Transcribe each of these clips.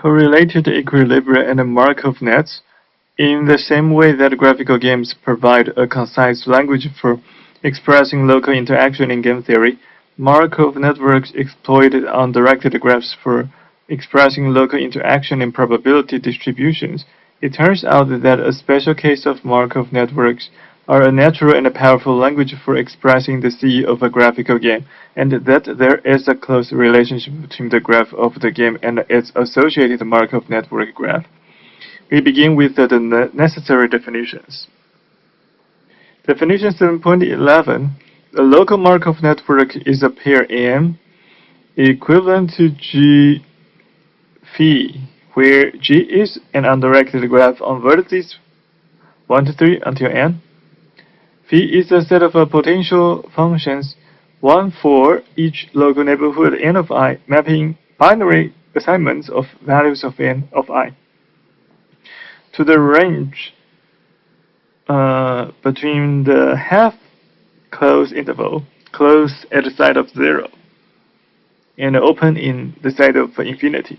Correlated equilibria and Markov nets. In the same way that graphical games provide a concise language for expressing local interaction in game theory, Markov networks exploit undirected graphs for expressing local interaction in probability distributions. It turns out that a special case of Markov networks are a natural and a powerful language for expressing the C of a graphical game, and that there is a close relationship between the graph of the game and its associated Markov network graph. We begin with the necessary definitions. Definition 7.11. A local Markov network is a pair M equivalent to G phi, where G is an undirected graph on vertices 1 to 3 until n. Phi is a set of potential functions, one for each local neighborhood n of I, mapping binary assignments of values of n of I to the range between the half closed interval, closed at the side of 0, and open in the side of infinity,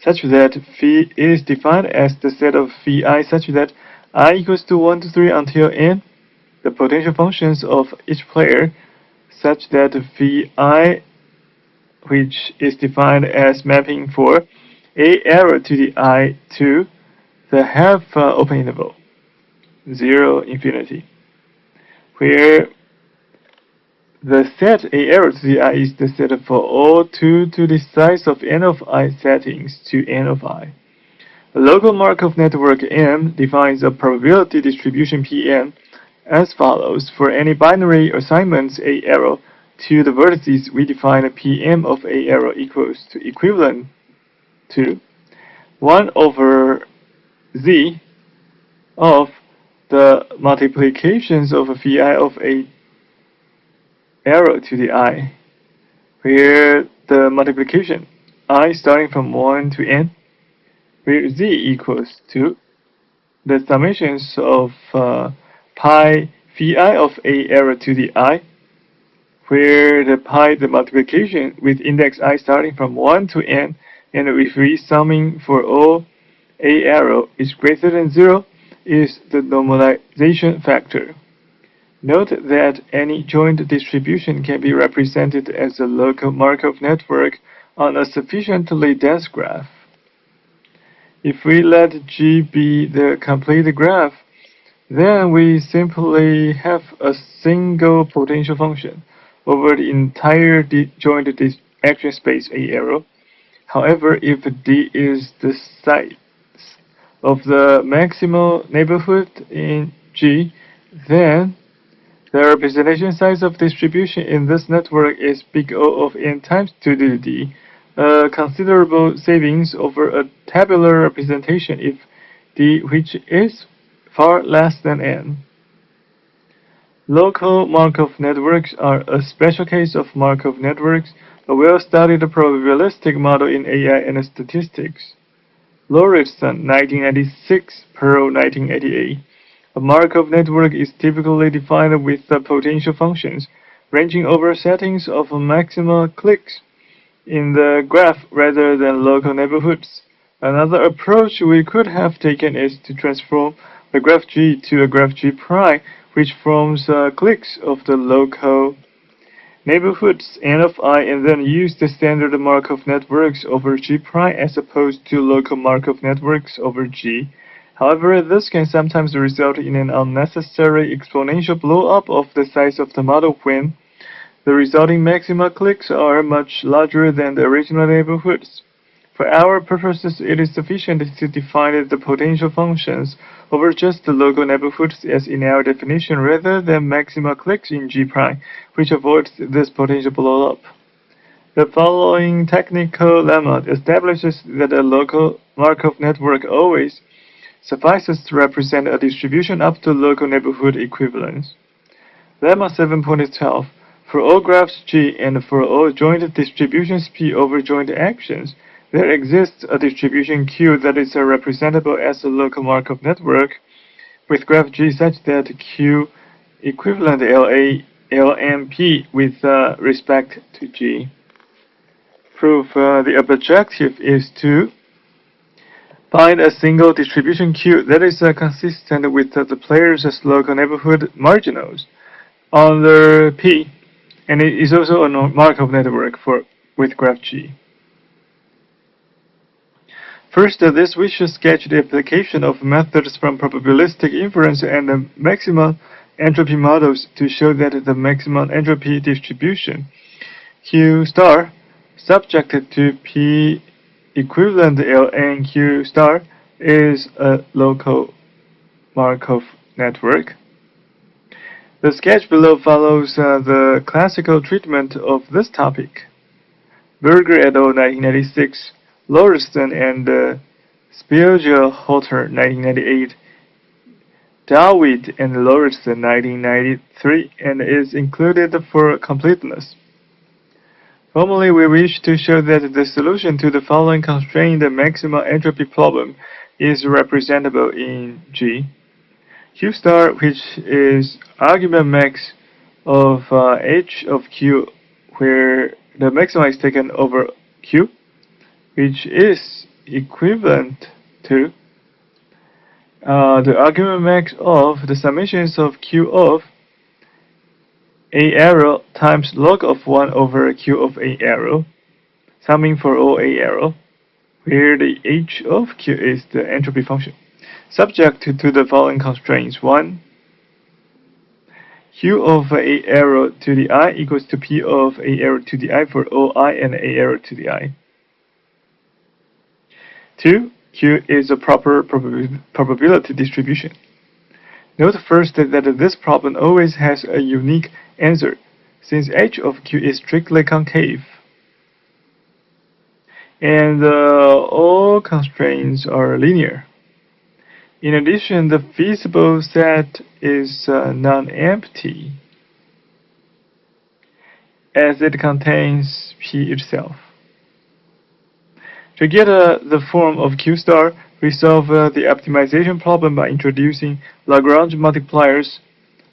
such that phi is defined as the set of phi I such that I equals to 1 to 3 until n, the potential functions of each player, such that phi I, which is defined as mapping for a arrow to the I to the half open interval, 0, infinity, where the set A arrow to the I is the set for all 2 to the size of n of I settings to n of I. A local Markov network M defines a probability distribution Pn as follows. For any binary assignments A arrow to the vertices, we define a Pm of A arrow equals to equivalent to 1 over Z of the multiplications of phi I of A arrow to the I, where the multiplication I starting from 1 to n, where Z equals to the summations of pi phi I of A arrow to the I, where the pi, the multiplication with index I starting from 1 to n, and if we summing for all A arrow is greater than 0, is the normalization factor. Note that any joint distribution can be represented as a local Markov network on a sufficiently dense graph. If we let G be the complete graph, then we simply have a single potential function over the entire joint action space A arrow. However, if D is the size of the maximal neighborhood in G, then the representation size of distribution in this network is big O of n times 2 to the D, a considerable savings over a tabular representation if D, which is far less than n. Local Markov networks are a special case of Markov networks, a well-studied probabilistic model in AI and statistics. Lauritsen, 1996, Pearl, 1988. A Markov network is typically defined with potential functions ranging over settings of maximal clicks in the graph rather than local neighborhoods. Another approach we could have taken is to transform the graph G to a graph G prime, which forms cliques of the local neighborhoods n of I, and then use the standard Markov networks over G prime as opposed to local Markov networks over G. However, this can sometimes result in an unnecessary exponential blow-up of the size of the model when the resulting maxima cliques are much larger than the original neighborhoods. For our purposes, it is sufficient to define the potential functions over just the local neighborhoods as in our definition rather than maxima cliques in G prime, which avoids this potential blow-up. The following technical lemma establishes that a local Markov network always suffices to represent a distribution up to local neighborhood equivalence. Lemma 7.12. For all graphs G and for all joint distributions P over joint actions, there exists a distribution Q that is representable as a local Markov network with graph G such that Q equivalent LA LMP with respect to G. Proof the objective is to Find a single distribution Q that is consistent with the player's local neighborhood marginals on the P, and it is also a Markov network with graph G. First, we should sketch the application of methods from probabilistic inference and the maximum entropy models to show that the maximum entropy distribution Q star subjected to P equivalent Ln Q star is a local Markov network. The sketch below follows the classical treatment of this topic. Berger et al. 1996, Lauritsen and Spielger-Holter 1998, David and Lauritsen 1993, and is included for completeness. Formally, we wish to show that the solution to the following constrained maximum entropy problem is representable in G. Q star, which is argument max of H of Q, where the maxima is taken over Q, which is equivalent to the argument max of the summations of Q of A arrow times log of 1 over Q of A arrow, summing for all A arrow, where the H of Q is the entropy function, subject to the following constraints. 1. Q of A arrow to the I equals to P of A arrow to the I for all I and A arrow to the I. 2. Q is a proper probability distribution. Note first that this problem always has a unique answer, since H of Q is strictly concave. And all constraints are linear. In addition, the feasible set is non-empty, as it contains P itself. To get the form of Q star, we solve the optimization problem by introducing Lagrange multipliers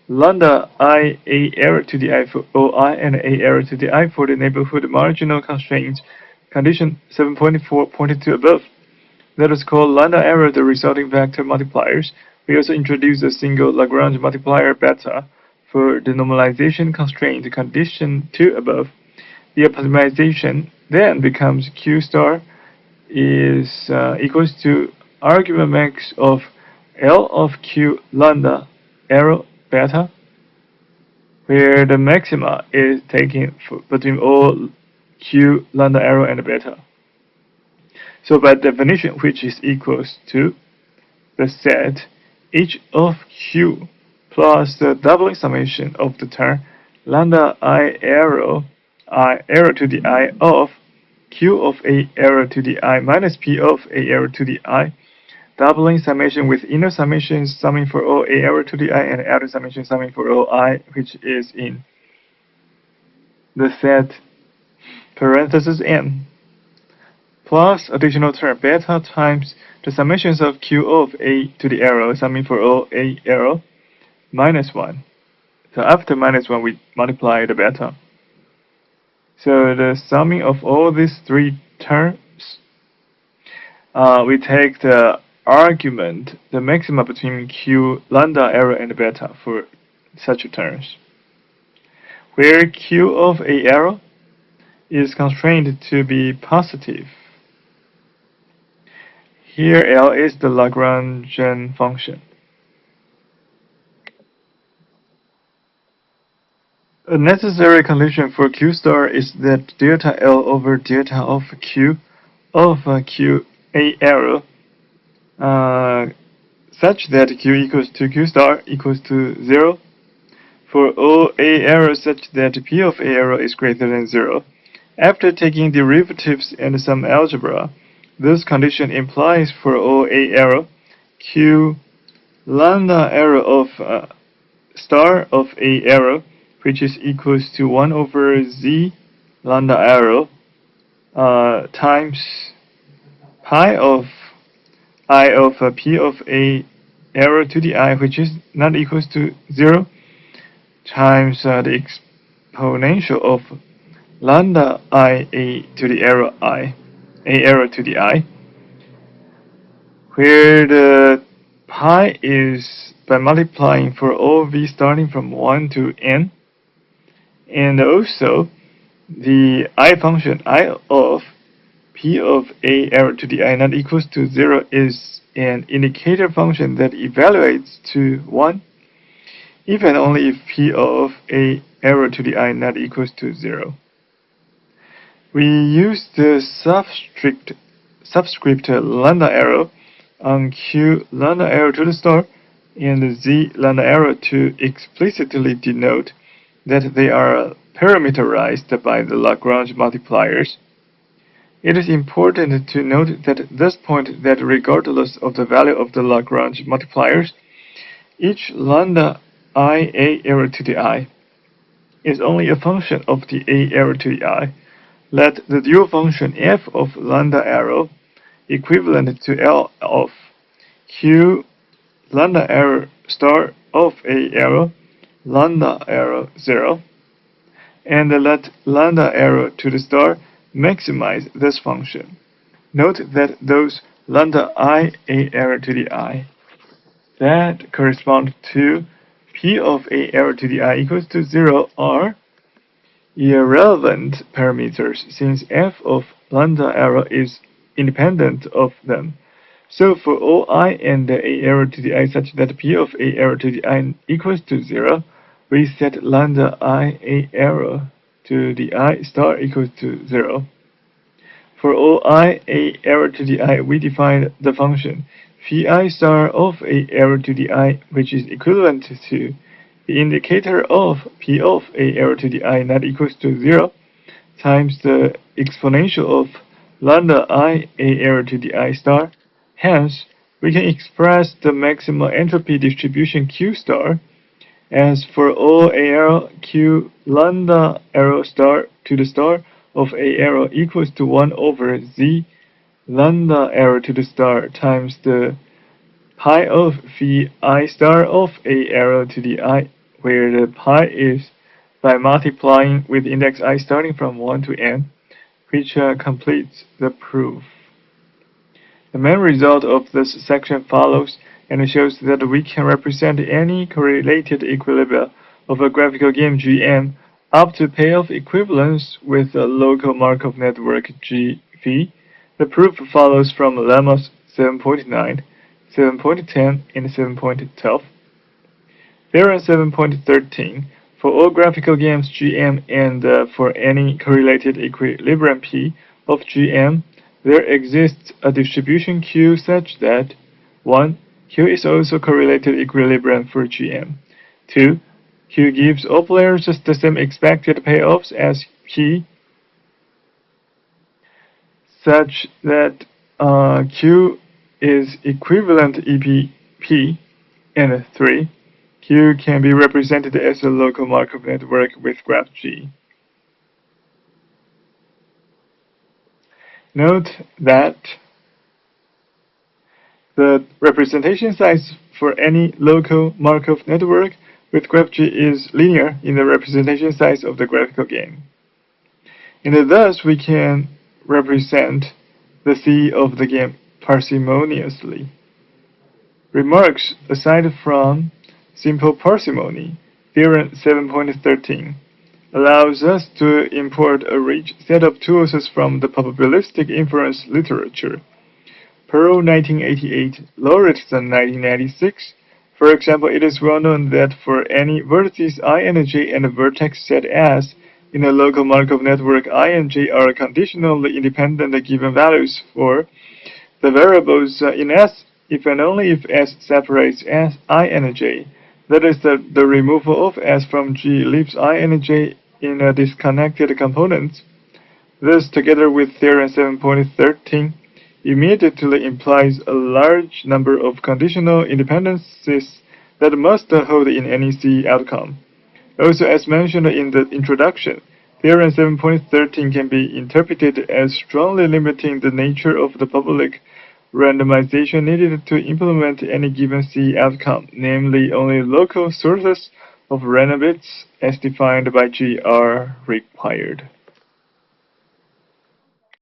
lambda I A arrow to the I for OI and A arrow to the I for the neighborhood marginal constraints, condition 7.4.2 above. Let us call lambda arrow the resulting vector multipliers. We also introduce a single Lagrange multiplier beta for the normalization constraint, condition 2 above. The optimization then becomes Q star is equals to argument max of L of Q lambda arrow beta, where the maxima is taken between all Q lambda arrow and beta. So by definition, which is equals to the set H of Q plus the doubling summation of the term lambda I arrow to the I of Q of A arrow to the I minus P of A arrow to the I, doubling summation with inner summation summing for all A arrow to the I and outer summation summing for all I, which is in the set parenthesis n, plus additional term beta times the summations of Q of A to the arrow summing for all A arrow minus 1. So after minus 1, we multiply the beta. So the summing of all these three terms, we take the argument, the maxima between Q lambda arrow and beta for such terms, where Q of A arrow is constrained to be positive. Here L is the Lagrangian function. A necessary condition for Q star is that delta L over delta of Q Q A arrow such that Q equals to Q star equals to 0 for all A arrows such that P of A arrow is greater than 0. After taking derivatives and some algebra, this condition implies for all A arrow Q lambda arrow of star of A arrow, which is equals to 1 over Z lambda arrow times pi of I of P of A arrow to the I, which is not equals to 0, times the exponential of lambda I A to the arrow I, A arrow to the I. where the pi is by multiplying for all v starting from 1 to n, and also the I function I of p of a arrow to the I not equals to 0 is an indicator function that evaluates to 1 if and only if p of a arrow to the I not equals to 0. We use the subscript lambda arrow on q lambda arrow to the star and z lambda arrow to explicitly denote that they are parameterized by the Lagrange multipliers. It is important to note at this point that regardless of the value of the Lagrange multipliers, each lambda I a arrow to the I is only a function of the a arrow to the I. Let the dual function f of lambda arrow equivalent to L of q lambda arrow star of a arrow lambda arrow 0, and let lambda arrow to the star maximize this function. Note that those lambda I a arrow to the I that correspond to p of a arrow to the I equals to 0 are irrelevant parameters since f of lambda arrow is independent of them. So for all I and the a arrow to the I such that p of a arrow to the I equals to 0, we set lambda I a arrow to the I star equals to 0. For all I a arrow to the I, we define the function phi star of a arrow to the I, which is equivalent to the indicator of p of a arrow to the I not equals to 0 times the exponential of lambda I a arrow to the I star. Hence, we can express the maximum entropy distribution q star as for all a arrow q lambda arrow star to the star of a arrow equals to 1 over z lambda arrow to the star times the pi of phi I star of a arrow to the I, where the pi is by multiplying with index I starting from 1 to n, which completes the proof. The main result of this section follows and shows that we can represent any correlated equilibria of a graphical game GM up to payoff equivalence with a local Markov network GV. The proof follows from lemmas 7.9, 7.10, and 7.12. Theorem 7.13. For all graphical games GM and for any correlated equilibrium P of GM, there exists a distribution Q such that 1. Q is also correlated equilibrium for GM. 2. Q gives all players the same expected payoffs as P such that Q is equivalent EPP. And 3. Q can be represented as a local Markov network with graph G. Note that the representation size for any local Markov network with graph G is linear in the representation size of the graphical game. And thus we can represent the C of the game parsimoniously. Remarks aside from simple parsimony, Theorem 7.13 allows us to import a rich set of tools from the probabilistic inference literature. Pearl 1988, Lauritsen 1996. For example, it is well known that for any vertices I and j and a vertex set S in a local Markov network, I and j are conditionally independent given values for the variables in S if and only if S separates S, I, and j. That is, the removal of S from G leaves I and j in disconnected components. This, together with Theorem 7.13, immediately implies a large number of conditional independencies that must hold in any C outcome. Also, as mentioned in the introduction, Theorem 7.13 can be interpreted as strongly limiting the nature of the public randomization needed to implement any given C outcome, namely only local sources of random bits as defined by G are required.